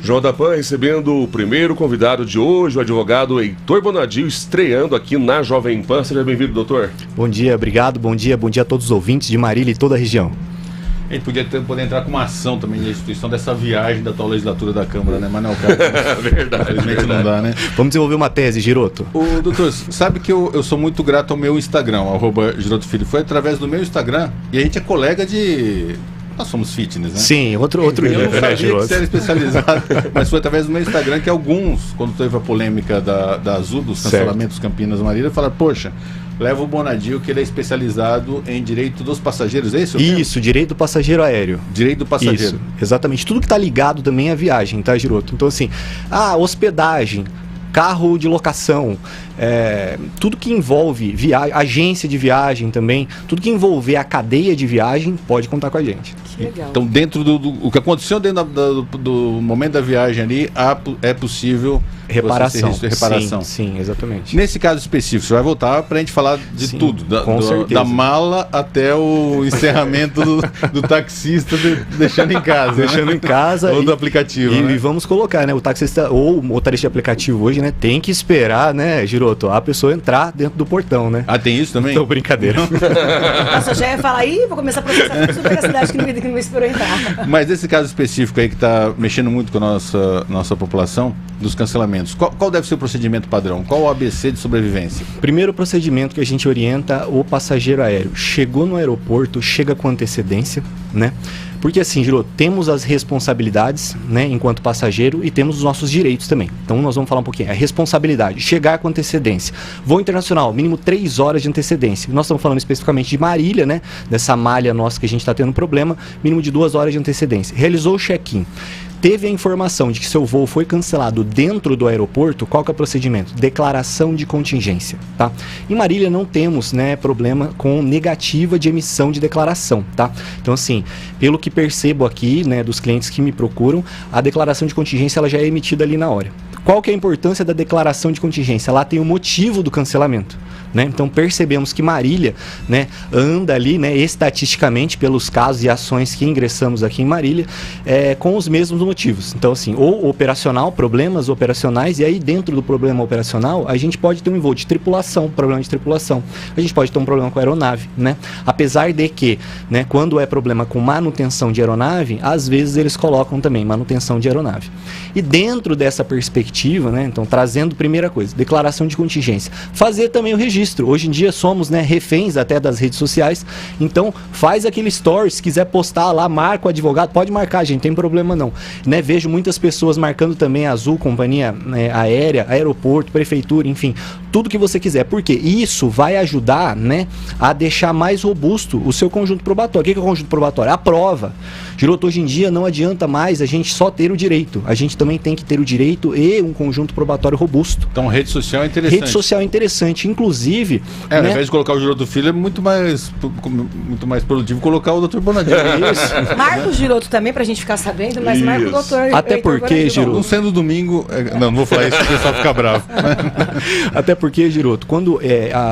Jornal da Pan recebendo o primeiro convidado de hoje, o advogado Heitor Bonadio, estreando aqui na Jovem Pan. Seja bem-vindo, doutor. Bom dia, obrigado. Bom dia a todos os ouvintes de Marília e toda a região. A gente poder entrar com uma ação também na instituição dessa viagem da atual legislatura da Câmara, né? Mas não, cara. Verdade. Infelizmente não dá, né? Vamos desenvolver uma tese, Giroto. O doutor, sabe que eu sou muito grato ao meu Instagram, @GirotoFilho. Foi através do meu Instagram e a gente é colega de... Nós somos fitness, né? Sim, outro Eu não nível, né, sabia que Giroto? você era especializado, mas foi através do meu Instagram que alguns, quando teve a polêmica da Azul, dos cancelamentos Campinas Marília, falaram, poxa, leva o Bonadio, que ele é especializado em direito dos passageiros, é isso? Isso, direito do passageiro aéreo. Direito do passageiro. Isso, exatamente. Tudo que está ligado também à viagem, tá, Giroto? Então, assim, hospedagem, carro de locação, tudo que envolve agência de viagem também, tudo que envolver a cadeia de viagem, pode contar com a gente. Que legal. Então, dentro do que aconteceu dentro do momento da viagem ali, é possível reparação. Reparação. Sim, exatamente. Nesse caso específico, você vai voltar para a gente falar de tudo, com certeza. Da mala até o encerramento do taxista deixando em casa. Deixando em casa. Ou do aplicativo. E vamos colocar, né? O taxista ou o motorista de aplicativo hoje, né? Tem que esperar, né, Giroto, a pessoa entrar dentro do portão, né? Ah, tem isso também? Então, brincadeira. Nossa, eu já ia falar, vou começar a processar super a cidade que não esperou entrar. Mas esse caso específico aí que está mexendo muito com a nossa população, dos cancelamentos, qual deve ser o procedimento padrão? Qual o ABC de sobrevivência? Primeiro procedimento que a gente orienta o passageiro aéreo. Chegou no aeroporto, chega com antecedência, né? Porque assim, Giroto, temos as responsabilidades, né, enquanto passageiro e temos os nossos direitos também. Então nós vamos falar um pouquinho. A responsabilidade, chegar com antecedência. Voo internacional, mínimo 3 horas de antecedência. Nós estamos falando especificamente de Marília, né, dessa malha nossa que a gente está tendo problema, mínimo de 2 horas de antecedência. Realizou o check-in. Teve a informação de que seu voo foi cancelado dentro do aeroporto, qual que é o procedimento? Declaração de contingência, tá? Em Marília não temos, né, problema com negativa de emissão de declaração, tá? Então, assim, pelo que percebo aqui, né, dos clientes que me procuram, a declaração de contingência ela já é emitida ali na hora. Qual que é a importância da declaração de contingência? Lá tem o motivo do cancelamento, né? Então percebemos que Marília, né, anda ali, né, estatisticamente pelos casos e ações que ingressamos aqui em Marília, com os mesmos motivos. Então, assim, ou operacional, problemas operacionais, e aí dentro do problema operacional a gente pode ter um voo de tripulação, problema de tripulação. A gente pode ter um problema com a aeronave, né? Apesar de que, né, quando é problema com manutenção de aeronave, às vezes eles colocam também manutenção de aeronave. E dentro dessa perspectiva, né, então trazendo primeira coisa, declaração de contingência. Fazer também o registro. Hoje em dia somos, né, reféns até das redes sociais, então faz aquele story, se quiser postar lá, marca o advogado, pode marcar, gente, não tem problema não. Né, vejo muitas pessoas marcando também a Azul, companhia, né, aérea, aeroporto, prefeitura, enfim, tudo que você quiser, porque isso vai ajudar, né, a deixar mais robusto o seu conjunto probatório. O que é o conjunto probatório? A prova. Giroto, hoje em dia não adianta mais a gente só ter o direito, a gente também tem que ter o direito e um conjunto probatório robusto. Então rede social é interessante. Rede social é interessante, inclusive... Ao né, invés de colocar o Giroto Filho, é muito mais produtivo colocar o Dr. Bonadio. Isso. Marca o Giroto também pra gente ficar sabendo, mas marca o doutor. Até porque, Giroto... Não sendo domingo... Não vou falar isso, o pessoal fica bravo. Até porque, Giroto, quando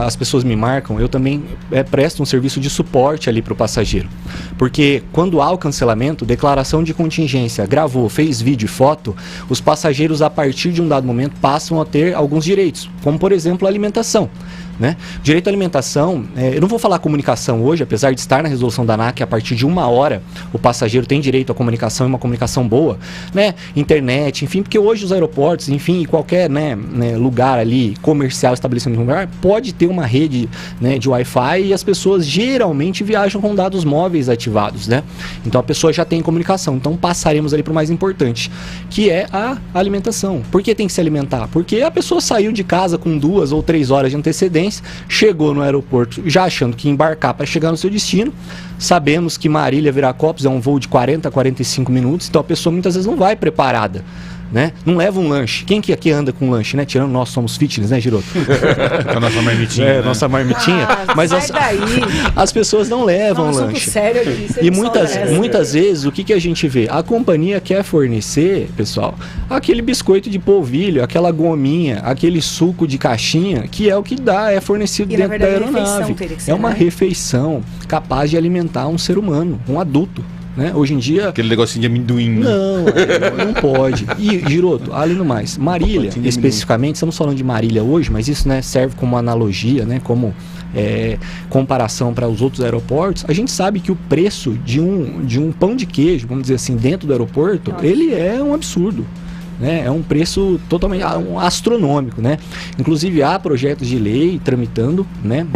as pessoas me marcam, eu também presto um serviço de suporte ali pro passageiro. Porque quando há o cancelamento, declaração de contingência, gravou, fez vídeo e foto, os passageiros, a partir de um dado momento, passam a ter alguns direitos, como, por exemplo, a alimentação. Né? Direito à alimentação, eu não vou falar comunicação hoje, apesar de estar na resolução da ANAC, a partir de 1 hora o passageiro tem direito à comunicação e uma comunicação boa, né? Internet, enfim, porque hoje os aeroportos, enfim, qualquer, né, lugar ali, comercial, estabelecimento lugar, pode ter uma rede, né, de Wi-Fi e as pessoas geralmente viajam com dados móveis ativados, né? Então a pessoa já tem comunicação, então passaremos ali para o mais importante, que é a alimentação. Por que tem que se alimentar? Porque a pessoa saiu de casa com 2 ou 3 horas de antecedência, chegou no aeroporto já achando que ia embarcar para chegar no seu destino. Sabemos que Marília Viracopos é um voo de 40 a 45 minutos, então a pessoa muitas vezes não vai preparada, né? Não leva um lanche. Quem que aqui anda com lanche, né? Tirando nós somos fitness, né, Giroto? A nossa marmitinha. Né? Nossa marmitinha. Mas as pessoas não levam lanche. Sério, e muitas vezes, o que a gente vê? A companhia quer fornecer, pessoal, aquele biscoito de polvilho, aquela gominha, aquele suco de caixinha, que é o que é fornecido e, dentro da aeronave. Refeição, é uma refeição capaz de alimentar um ser humano, um adulto. né? Hoje em dia... Aquele negocinho de amendoim. Né? Não pode. E, Giroto, além do mais, Marília, especificamente, estamos falando de Marília hoje, mas isso, né, serve como analogia, né, como comparação para os outros aeroportos. A gente sabe que o preço de um pão de queijo, vamos dizer assim, dentro do aeroporto, ele é um absurdo. Né? É um preço totalmente astronômico, né? Inclusive há projetos de lei tramitando, né?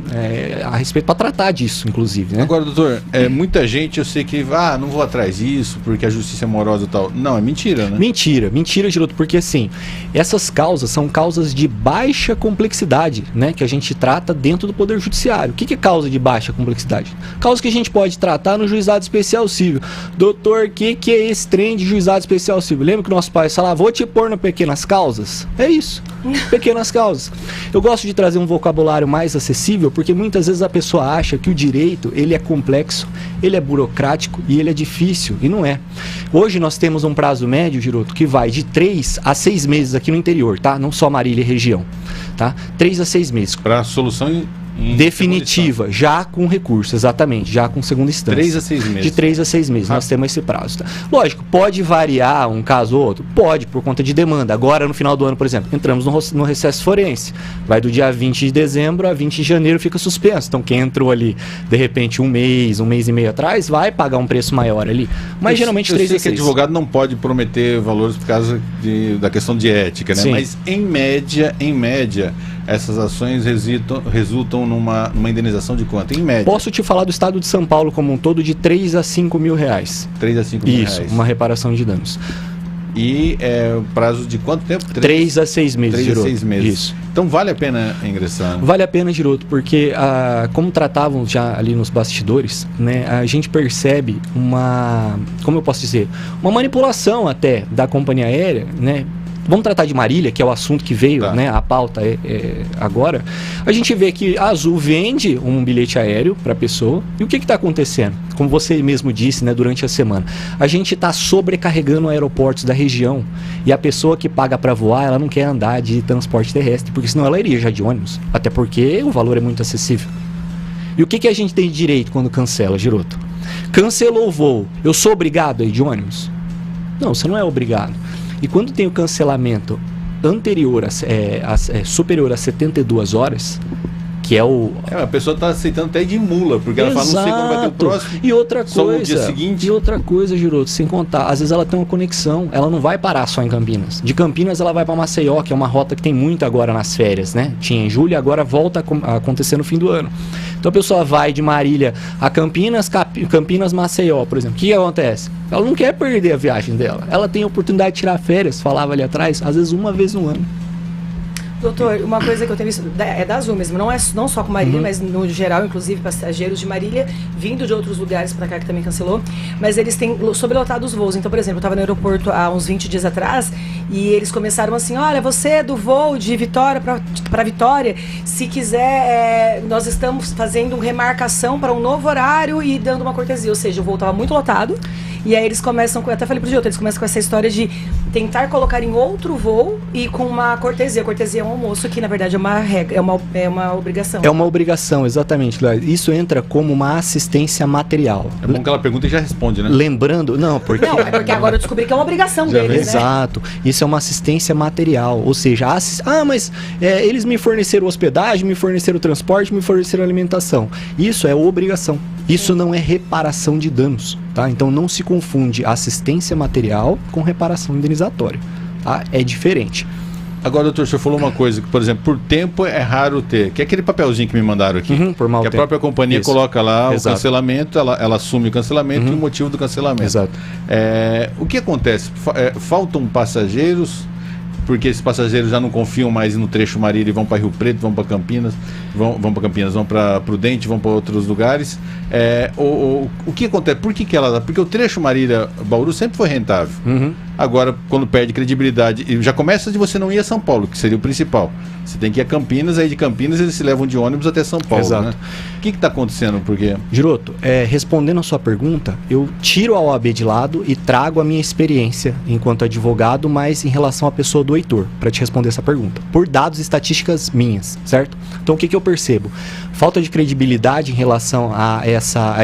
A respeito para tratar disso, inclusive, né? Agora, doutor, muita gente eu sei que não vou atrás disso porque a justiça é morosa e tal. Não, é mentira, né? Mentira, Giroto, porque assim, essas causas são causas de baixa complexidade, né? Que a gente trata dentro do Poder Judiciário. O que é causa de baixa complexidade? Causa que a gente pode tratar no Juizado Especial Civil. Doutor, o que é esse trem de Juizado Especial Civil? Lembra que o nosso pai falava, vou te pôr no pequenas causas? É isso, pequenas causas. Eu gosto de trazer um vocabulário mais acessível, porque muitas vezes a pessoa acha que o direito, ele é complexo, ele é burocrático e ele é difícil, e não é. Hoje nós temos um prazo médio, Giroto, que vai de 3 a 6 meses aqui no interior, tá? Não só Marília e região, tá? 3 a 6 meses. Para solução definitiva, já com recurso, exatamente, já com segunda instância. 3 a 6 meses. De 3 a 6 meses, nós temos esse prazo. Tá? Lógico, pode variar um caso ou outro? Pode, por conta de demanda. Agora, no final do ano, por exemplo, entramos no recesso forense. Vai do dia 20 de dezembro a 20 de janeiro, fica suspenso. Então, quem entrou ali, de repente, um mês e meio atrás, vai pagar um preço maior ali. Mas, geralmente, 3 a 6. Eu sei que advogado não pode prometer valores por causa da questão de ética, né? Sim. Mas, em média, essas ações resultam numa indenização de quanto? Em média. Posso te falar do estado de São Paulo como um todo de 3 a 5 mil reais. 3 a 5 mil Isso, reais. uma reparação de danos. E prazo de quanto tempo? 3 a 6 meses, 3 Giroto. a 6 meses. Isso. Então vale a pena ingressar? Vale a pena, Giroto, porque como tratavam já ali nos bastidores, né, a gente percebe como eu posso dizer, uma manipulação até da companhia aérea, né? Vamos tratar de Marília, que é o assunto que veio, tá, né, a pauta agora. A gente vê que a Azul vende um bilhete aéreo para a pessoa. E o que está acontecendo? Como você mesmo disse, né, durante a semana, a gente está sobrecarregando aeroportos da região. E a pessoa que paga para voar, ela não quer andar de transporte terrestre, porque senão ela iria já de ônibus. Até porque o valor é muito acessível. E o que a gente tem de direito quando cancela, Giroto? Cancelou o voo, eu sou obrigado a ir de ônibus? Não, você não é obrigado. E quando tem o cancelamento anterior, superior a 72 horas, que é o... a pessoa está aceitando até de mula, porque ela fala, não sei quando vai ter o próximo. E outra coisa, só no dia seguinte. E outra coisa, Giroto, sem contar, às vezes ela tem uma conexão, ela não vai parar só em Campinas. De Campinas ela vai para Maceió, que é uma rota que tem muito agora nas férias, né? Tinha em julho e agora volta a acontecer no fim do ano. Então a pessoa vai de Marília a Campinas, Maceió, por exemplo. O que acontece? Ela não quer perder a viagem dela. Ela tem a oportunidade de tirar férias, falava ali atrás, às vezes uma vez no ano. Doutor, uma coisa que eu tenho visto é da Azul mesmo, não só com Marília, mas no geral, inclusive passageiros de Marília vindo de outros lugares para cá que também cancelou, mas eles têm sobrelotado os voos. Então, por exemplo, eu estava no aeroporto há uns 20 dias atrás e eles começaram assim, olha, você é do voo de Vitória para Vitória, se quiser, nós estamos fazendo remarcação para um novo horário e dando uma cortesia, ou seja, o voo estava muito lotado. E aí eles começam, eu até falei pro Gilton, eles começam com essa história de tentar colocar em outro voo e com uma cortesia. A cortesia é um almoço que, na verdade, é uma regra, é uma obrigação. É uma obrigação, exatamente. Isso entra como uma assistência material. É bom que ela pergunta e já responde, né? Lembrando, porque agora eu descobri que é uma obrigação deles, né? Exato. Isso é uma assistência material. Ou seja, mas eles me forneceram hospedagem, me forneceram transporte, me forneceram alimentação. Isso é obrigação. Isso não é reparação de danos, tá? Então não se confunde assistência material com reparação indenizatória, tá? É diferente. Agora, doutor, o senhor falou uma coisa que, por exemplo, por tempo é raro ter, que é aquele papelzinho que me mandaram aqui. Por mau tempo. Que a própria companhia coloca lá Exato. O cancelamento, ela assume o cancelamento e o motivo do cancelamento. Exato. O que acontece? Faltam passageiros, porque esses passageiros já não confiam mais no trecho Marília e vão para Rio Preto, vão para Campinas, vão para Prudente, vão para outros lugares. O que acontece? Por que ela dá? Porque o trecho Marília-Bauru sempre foi rentável. Agora, quando perde credibilidade, e já começa de você não ir a São Paulo, que seria o principal. Você tem que ir a Campinas, aí de Campinas eles se levam de ônibus até São Paulo. Exato. Né? O que está acontecendo? Por quê? Giroto, respondendo a sua pergunta, eu tiro a OAB de lado e trago a minha experiência enquanto advogado, mas em relação à pessoa do Heitor, para te responder essa pergunta. Por dados e estatísticas minhas, certo? Então o que eu percebo? Falta de credibilidade em relação a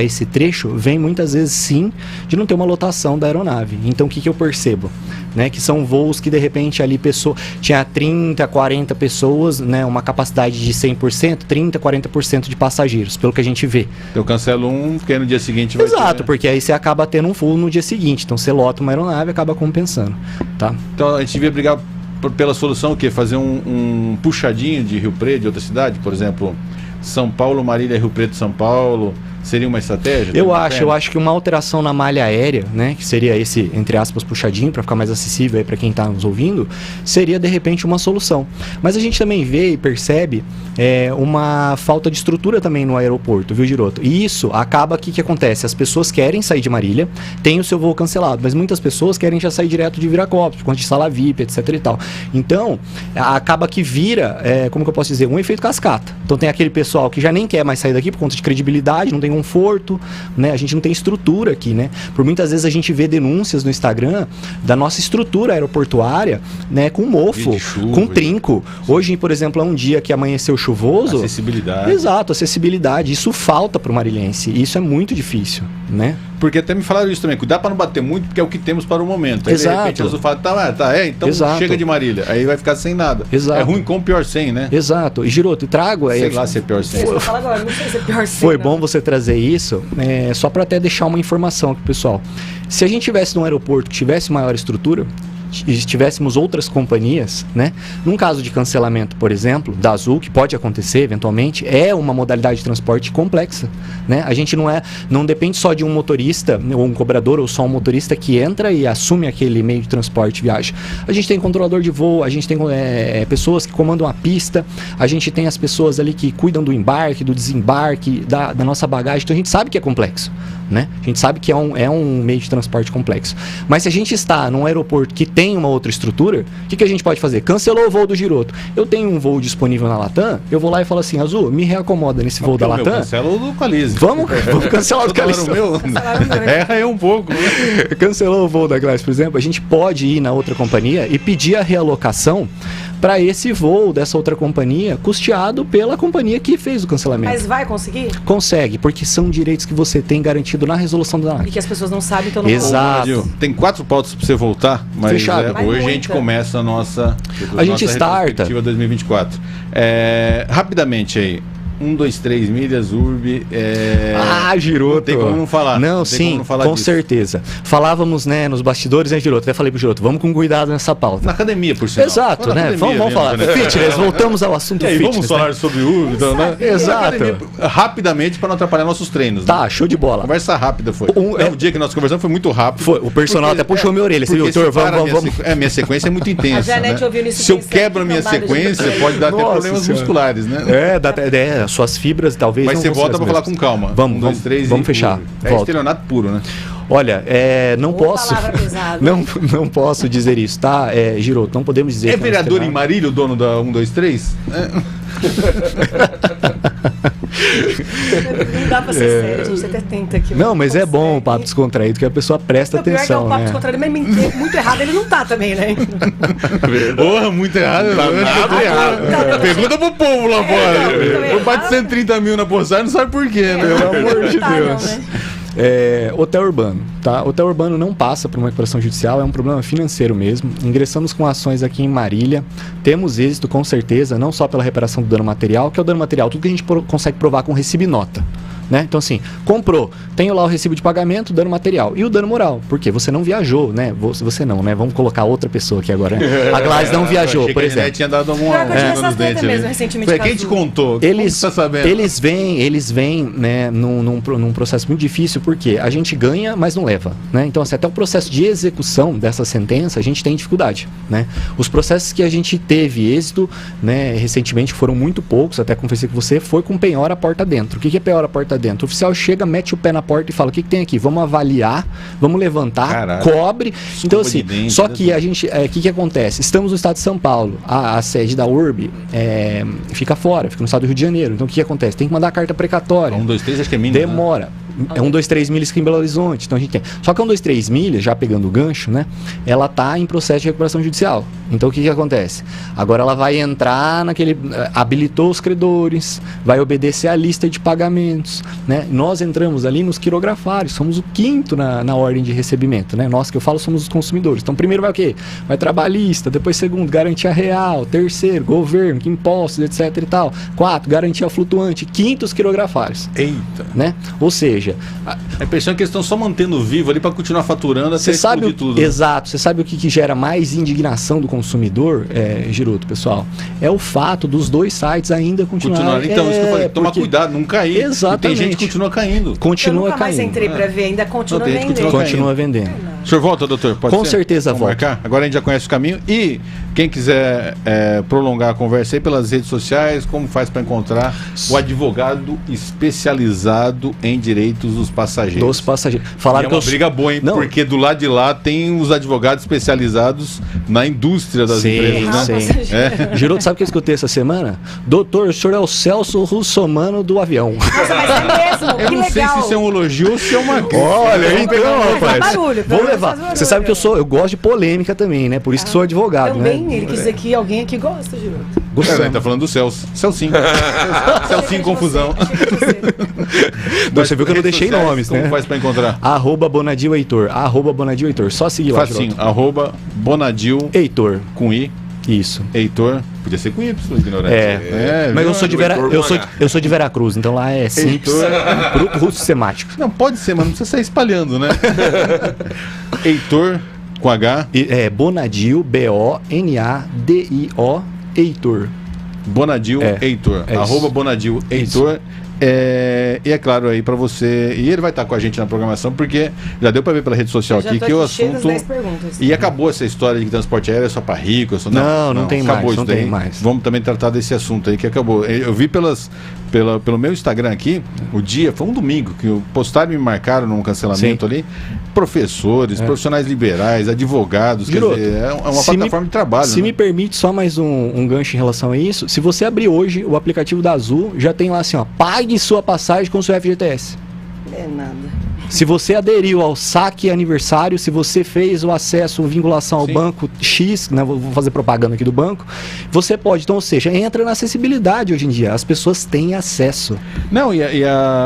esse trecho vem muitas vezes sim de não ter uma lotação da aeronave. Então o que eu percebo? Né, que são voos que de repente ali tinha 30, 40 pessoas, né, uma capacidade de 100%, 30, 40% de passageiros, pelo que a gente vê. Eu cancelo um, porque no dia seguinte vai Exato, ter... porque aí você acaba tendo um voo no dia seguinte, então você lota uma aeronave e acaba compensando, tá? Então a gente devia brigar pela solução o quê? Fazer um puxadinho de Rio Preto, de outra cidade, por exemplo, São Paulo, Marília, Rio Preto, São Paulo... Seria uma estratégia? Eu acho que uma alteração na malha aérea, né, que seria esse, entre aspas, puxadinho, para ficar mais acessível aí para quem está nos ouvindo, seria de repente uma solução. Mas a gente também vê e percebe uma falta de estrutura também no aeroporto, viu, Giroto? E isso acaba que acontece? As pessoas querem sair de Marília, tem o seu voo cancelado, mas muitas pessoas querem já sair direto de Viracopos, por conta de sala VIP, etc e tal. Então, acaba que vira, como que eu posso dizer, um efeito cascata. Então tem aquele pessoal que já nem quer mais sair daqui por conta de credibilidade, não tem conforto, né? A gente não tem estrutura aqui, né? Por muitas vezes a gente vê denúncias no Instagram da nossa estrutura aeroportuária, né? Com mofo, chuva, com trinco. Hoje, por exemplo, é um dia que amanheceu chuvoso. Acessibilidade. Exato, acessibilidade. Isso falta para o marilhense. E isso é muito difícil, né? Porque até me falaram isso também. Cuidar para não bater muito, porque é o que temos para o momento. Aí, Exato. de repente, a Azul fala, então Exato. chega de Marília. Aí vai ficar sem nada. Exato. É ruim com o pior 100, né? Exato. E, Giroto, trago... Sei lá se é pior 100. Eu falo agora, não sei se é pior 100, Foi não. bom você trazer isso, só para até deixar uma informação aqui, pessoal. Se a gente tivesse num aeroporto que tivesse maior estrutura, e tivéssemos outras companhias, né? Num caso de cancelamento, por exemplo, da Azul, que pode acontecer eventualmente, é uma modalidade de transporte complexa, né? A gente não depende só de um motorista, ou um cobrador, ou só um motorista que entra e assume aquele meio de transporte e viaja. A gente tem controlador de voo, a gente tem pessoas que comandam a pista, a gente tem as pessoas ali que cuidam do embarque, do desembarque, da nossa bagagem, então a gente sabe que é complexo, né? A gente sabe que é um meio de transporte complexo. Mas se a gente está num aeroporto que tem uma outra estrutura, o que a gente pode fazer? Cancelou o voo do Giroto. Eu tenho um voo disponível na Latam, eu vou lá e falo assim, Azul, me reacomoda nesse voo da Latam. Cancela o do Calize. Vamos cancelar o do Calize. Erra aí um pouco. Né? Cancelou o voo da Glass, por exemplo, a gente pode ir na outra companhia e pedir a realocação para esse voo dessa outra companhia, custeado pela companhia que fez o cancelamento. Mas vai conseguir? Consegue, porque são direitos que você tem garantido na resolução da ANAC. E que as pessoas não sabem, então não Exato. Tem 4 pautas para você voltar, mas Fechado. hoje a gente começa a nossa starta 2024. Rapidamente aí. 1, 2, 3 milhas, Urb. Giroto. Não tem como não falar. Não, sim, com certeza. Falávamos, né, nos bastidores, né, Giroto? Até falei pro Giroto, vamos com cuidado nessa pauta. Na academia, por sinal. Exato, né? Vamos falar. Fitness, voltamos ao assunto e aí, fitness. Vamos falar sobre Urb, então, né? Exato. Rapidamente, para não atrapalhar nossos treinos. Tá, né? show de bola. Conversa rápida foi. O dia que nós conversamos foi muito rápido. Foi, o personal até puxou minha orelha. Você viu, Heitor? Vamos. Minha sequência é muito intensa. A Janete ouviu Se eu quebro a minha sequência, pode dar até problemas musculares, né? Suas fibras talvez. Mas você volta para falar com calma. Vamos, 1, 2, 3 vamos fechar. É estelionato puro, né? Olha, não posso. Pesada. Não posso dizer isso, tá? Giroto, não podemos dizer. É vereador em Marília o dono da 1, 2, 3? Não dá pra ser sério, você até tenta aqui. Não, mas é bom o papo descontraído, que a pessoa presta atenção. Pior que é o papo descontraído, mas muito errado ele não tá também, né? Porra, muito errado. Pergunta pro povo lá fora. Eu bate 130 mil na postagem, não sabe por quê, né? Pelo amor de Deus. Não, né? Hotel urbano, tá? Hotel urbano não passa por uma recuperação judicial, é um problema financeiro mesmo. Ingressamos com ações aqui em Marília, temos êxito com certeza, não só pela reparação do dano material, que é o dano material, tudo que a gente consegue provar com recibo e nota. Né? Então assim, comprou, tenho lá o recibo de pagamento, dano material e o dano moral, porque você não viajou, né? Você não, né? Vamos colocar outra pessoa aqui agora, né? A Glass não viajou, por exemplo. Tinha dado alguma nos dentes mesmo, recentemente. Foi quem te contou? Eles tá sabendo? Eles vêm, né, num processo muito difícil, porque a gente ganha, mas não leva, né? Então assim, até o processo de execução dessa sentença a gente tem dificuldade, né? Os processos que a gente teve êxito, né, recentemente foram muito poucos, até confessei com você, foi com penhora a porta dentro. O que é penhora a porta porta dentro. O oficial chega, mete o pé na porta e fala: o que tem aqui? Vamos avaliar, vamos levantar, Caralho. cobre. Então, assim, dente, só que a gente, o que acontece? Estamos no estado de São Paulo, a sede da URB fica fora, fica no estado do Rio de Janeiro. Então, o que acontece? Tem que mandar a carta precatória. 1, 2, 3, acho que é mínimo. Demora. É 1, 2, 3 milhas aqui em Belo Horizonte. Então a gente tem. Só que 1, 2, 3 milhas, já pegando o gancho, né? Ela tá em processo de recuperação judicial. Então o que acontece? Agora ela vai entrar naquele. Habilitou os credores, vai obedecer à lista de pagamentos, né? Nós entramos ali nos quirografários, somos o 5º na ordem de recebimento, né? Nós que eu falo somos os consumidores. Então primeiro vai o quê? Vai trabalhista, depois segundo, garantia real, terceiro, governo, impostos, etc e tal. 4, garantia flutuante, 5º, os quirografários. Eita. Né? Ou seja, A impressão é que eles estão só mantendo vivo ali para continuar faturando até você sabe explodir tudo. Exato. Você sabe o que gera mais indignação do consumidor, Giroto, pessoal? É o fato dos dois sites ainda continuarem. Então, isso que eu falei, tomar porque- cuidado, não cair. Exatamente. E tem gente que continua caindo. Eu Continua nunca mais caindo. entrei pra ver, ainda continua Não, tem gente que vendendo. Continua vendendo. O senhor volta, doutor? Pode Com ser? certeza Vamos volto. marcar? Agora a gente já conhece o caminho. E quem quiser prolongar a conversa aí pelas redes sociais, como faz para encontrar o advogado especializado em direitos dos passageiros? Dos passageiros. E Falaram é que uma eu briga boa, hein? Não. Porque do lado de lá tem os advogados especializados na indústria das Sim, empresas, né? sim. Giroto, sabe o que eu escutei essa semana? Doutor, o senhor é o Celso Russomano do avião. Nossa, mas é mesmo, Eu que não sei legal. se isso é um elogio ou se é uma crítica. Olha, então, rapaz. barulho, pelo Vou menos levar. faz barulho. Você sabe que eu gosto de polêmica também, né? Por isso que sou advogado, Também, né? ele quis dizer que alguém aqui gosta, Giroto. Ele Gostamos. tá falando do Celso. Celcinho. Celcinho Confusão. Você viu que eu não deixei Redes sociais, nomes, como né? faz pra encontrar? Bonadil Heitor. Bonadil Heitor. Só seguir lá, Facinho. Giroto. Bonadil Heitor. com I. Isso. Heitor. Podia ser com Y, ignorante. Mas viu? eu sou de eu sou de Veracruz, então lá é simples. Bruto russo semático. Não, pode ser, mas não precisa sair espalhando, né? Heitor com H. Bonadil, Bonadio, Heitor. Bonadil Heitor. É isso. Bonadil Heitor. E é claro aí pra você. E ele vai estar com a gente na programação, porque já deu pra ver pela rede social Já aqui tô que o cheio das assunto. 10 perguntas. E acabou essa história de que transporte aéreo é só para rico. Não tem acabou mais, isso não daí. tem mais. Vamos também tratar desse assunto aí que acabou. Eu vi pelo meu Instagram aqui, o dia, foi um domingo, que postaram e me marcaram num cancelamento ali. Professores, profissionais liberais, advogados, Giroto, quer dizer, é uma se plataforma de trabalho. Se né? me permite só mais um gancho em relação a isso, se você abrir hoje o aplicativo da Azul, já tem lá assim, ó, pague sua passagem com seu FGTS. É nada. Se você aderiu ao saque aniversário, se você fez o acesso, vinculação ao Sim. banco X, né, vou fazer propaganda aqui do banco, você pode. Então, ou seja, entra na acessibilidade hoje em dia. As pessoas têm acesso. Não,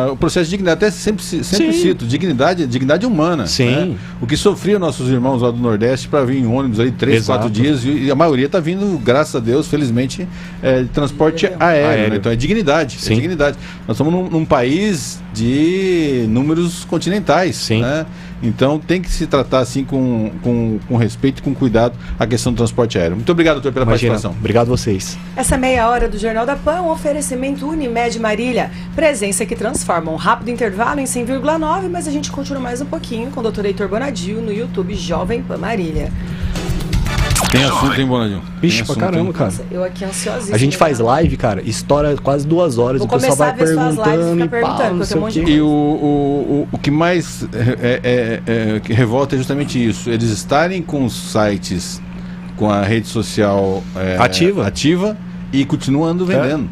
o processo de dignidade, até sempre Sim. cito, dignidade humana. Sim. Né? O que sofriam nossos irmãos lá do Nordeste para vir em ônibus aí 3, Exato. 4 dias, e a maioria está vindo, graças a Deus, felizmente, de transporte aéreo. Né? Então é dignidade. Sim. É dignidade. Nós estamos num país de números continentais. Sim. Né? Então tem que se tratar assim com respeito e com cuidado a questão do transporte aéreo. Muito obrigado, doutor, pela Imagina. participação. Obrigado a vocês. Essa meia hora do Jornal da Pan, um oferecimento Unimed Marília. Presença que transforma. Um rápido intervalo em 100,9, mas a gente continua mais um pouquinho com o Dr. Heitor Bonadil no YouTube Jovem Pan Marília. Tem assunto, hein, Bonadinho? Bicho, pra caramba, cara. Nossa, eu aqui ansiosíssima. A gente faz live, cara, estoura quase 2 horas. Vou O pessoal começar vai a ver suas lives e perguntando ficar e pau, perguntando, não porque sei tem um o monte de quê. E o que mais que revolta é justamente isso. Eles estarem com os sites, com a rede social ativa e continuando vendendo.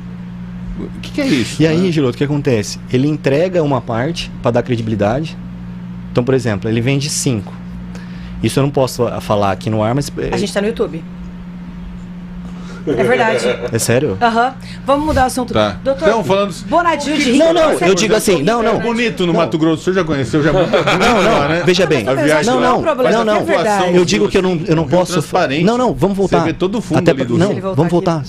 O que é isso? E aí, Giroto, o que acontece? Ele entrega uma parte para dar credibilidade. Então, por exemplo, ele vende 5. Isso eu não posso falar aqui no ar, mas... A gente tá no YouTube. É verdade. É sério? Aham. Vamos mudar o assunto. Tá. Doutor, Então, falando... Bonadil de Não, não, Rico, eu digo assim, não, não. É bonito no Não. Mato Grosso, o senhor já conheceu? Já Não, não, né? veja bem. A viagem Não, lá. não, problema, não, é não. verdade. Eu digo que eu não posso... transparente. Não, não, vamos voltar. Você vê todo o fundo Até ali do Não, Se ele voltar vamos aqui. voltar.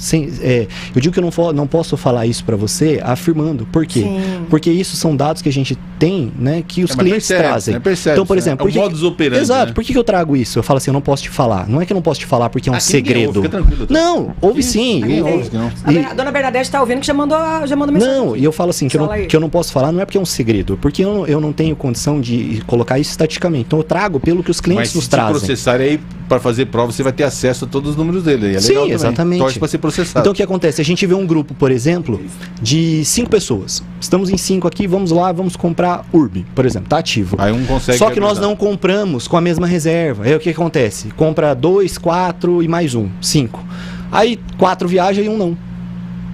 Eu digo que eu não posso falar isso para você afirmando. Por quê? Sim. Porque isso são dados que a gente tem, né, que os mas clientes percebe, trazem. né? Percebe, Então, por né? exemplo... É o modus operandi, Exato. né? Por que eu trago isso? Eu falo assim, eu não posso te falar. Não é que eu não posso te falar porque é um Ah, quem ganhou? segredo. Fica tranquilo, doutor. Não, Ouve sim. Ninguém ouve, não. A dona Bernadette tá ouvindo que já mandou mensagem. Não, e eu falo assim, que eu não posso falar, não é porque é um segredo, porque eu não tenho condição de colocar isso estaticamente. Então eu trago pelo que os clientes nos trazem. Mas se processar aí, para fazer prova, você vai ter acesso a todos os números dele. É Sim, exatamente. Torce para ser processado. Então o que acontece? A gente vê um grupo, por exemplo, de 5 pessoas. Estamos em 5 aqui, vamos lá, vamos comprar Urb, por exemplo, tá ativo. Aí um consegue. Só que nós não compramos com a mesma reserva. Aí o que acontece? Compra 2, 4 e mais 1, 5. Aí 4 viaja e 1 não.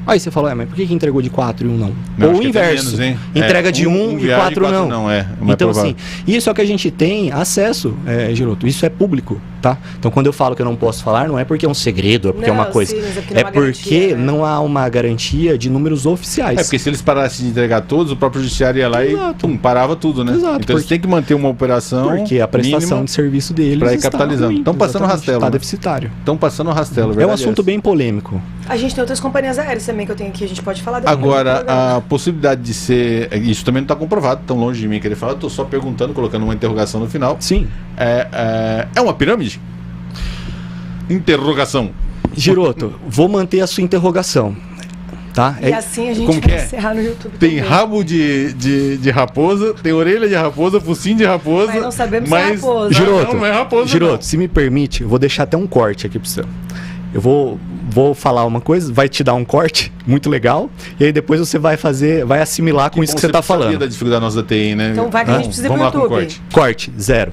Aí você fala, mas por que entregou de 4 e 1 não? Ou o inverso, menos, entrega de 1 e 4 não. Não é então assim, isso é o que a gente tem acesso, Giroto, isso é público, tá? Então quando eu falo que eu não posso falar, não é porque é um segredo, é porque é uma coisa. Sim, é porque não há uma garantia de números oficiais. É porque se eles parassem de entregar todos, o próprio judiciário ia lá e parava tudo, né? Exato, então eles têm que manter uma operação. Porque a prestação de serviço deles para ir capitalizando. Estão passando rastelo. Está deficitário. Estão passando rastelo, é um assunto bem polêmico. A gente tem outras companhias aéreas também que eu tenho aqui, a gente pode falar depois. Agora, a possibilidade de ser... Isso também não está comprovado, tão longe de mim que ele fala, eu estou só perguntando, colocando uma interrogação no final. Sim. É uma pirâmide? Interrogação. Giroto, vou manter a sua interrogação. Tá? E assim a gente vai encerrar no YouTube. Tem também rabo de raposa, tem orelha de raposa, focinho de raposa. Mas não sabemos se é raposa. Giroto, não é raposa, Giroto, se me permite, eu vou deixar até um corte aqui para você. Eu vou falar uma coisa, vai te dar um corte muito legal, e aí depois você vai assimilar com isso que você está falando. Sabia da dificuldade nossa da TI, né? Então vai que a gente precisa ir pro YouTube. Corte, 0.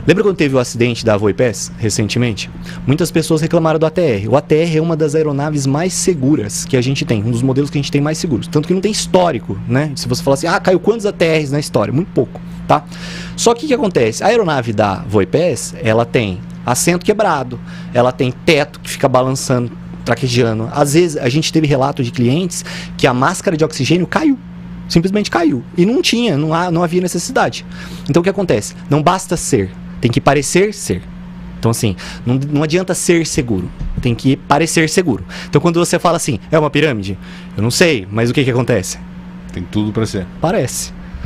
Lembra quando teve o acidente da Voipes recentemente? Muitas pessoas reclamaram do ATR. O ATR é uma das aeronaves mais seguras que a gente tem, um dos modelos que a gente tem mais seguros. Tanto que não tem histórico, né? Se você falar assim, caiu quantos ATRs na história? Muito pouco, tá? Só que o que acontece? A aeronave da Voipes, ela tem assento quebrado, ela tem teto que fica balançando, traquejando. Às vezes, a gente teve relato de clientes que a máscara de oxigênio caiu. Simplesmente caiu. E não havia necessidade. Então o que acontece? Não basta ser. Tem que parecer ser. Então, assim, não adianta ser seguro. Tem que parecer seguro. Então, quando você fala assim, é uma pirâmide? Eu não sei, mas o que acontece? Tem tudo para ser. Parece.